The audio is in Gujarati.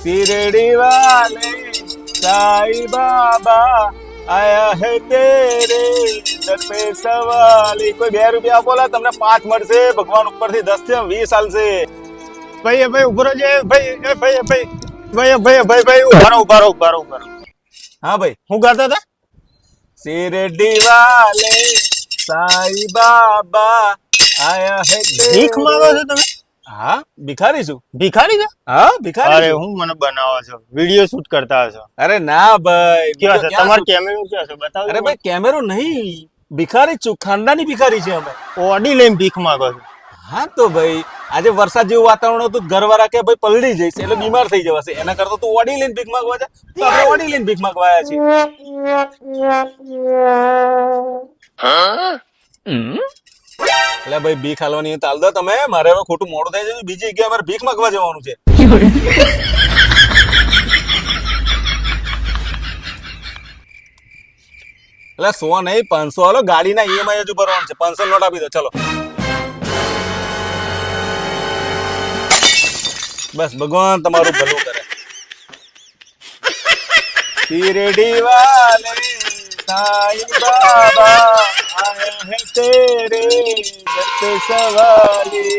शिरडी वाले साईं बाबा आया है तेरे दर पे सवाली। કોઈ 2 રૂપિયા આપો લા, તમને 5 મળશે ભગવાન ઉપરથી 10 થી 20 આલશે। ભાઈ ઉભરો છે ભાઈ ઉભારો હા ભાઈ, હું ગાતા હતા? शिरडी वाले साईं बाबा आया है तेरे। ભીખ માંગો છો તમે? હા, ભિખારી છું। ભિખારી છે? હા, ભિખારી અરે છું। હું મને બનાવો છો, વિડિયો શૂટ કરતા હશો? અરે ના ભાઈ, ક્યાં છે ક્યાં તમારો છું? કેમેરો? ક્યાં છે બતાવો? અરે ભાઈ, કેમેરો નહીં, ભિખારી છું, ખાનદાની ભિખારી છે અમે। ઓડી લઈને ભીખ માંગો છો? હા તો ભાઈ, આજે વરસાદ જેવું વાતાવરણ હતું, ઘરવાળા કે ભાઈ પલળી જઈશ એટલે બીમાર થઈ જવાશે, એના કરતા તું ઓડી લઈને ભીખ માંગવા જા, તો આપણે ઓડી લઈને ભીખ માંગવા આવ્યા છીએ। એટલે ભાઈ ભીખ હાલવાની તાલ દો તમે, મારે હવે ખોટું મોડું થઈ જાય, બીજી જગ્યાએ મારે ભીખ માંગવા જવાનું છે। એટલે 100 નહીં 500 હાલો, ગાડીના ઈએમઆઈ હજુ ભરવાનું છે, 500 નોટ આપી દો ચલો। બસ ભગવાન તમારું ભલું કરે। शिरडी वाले साईं बाबा आया है तेरे दर पे सवाली।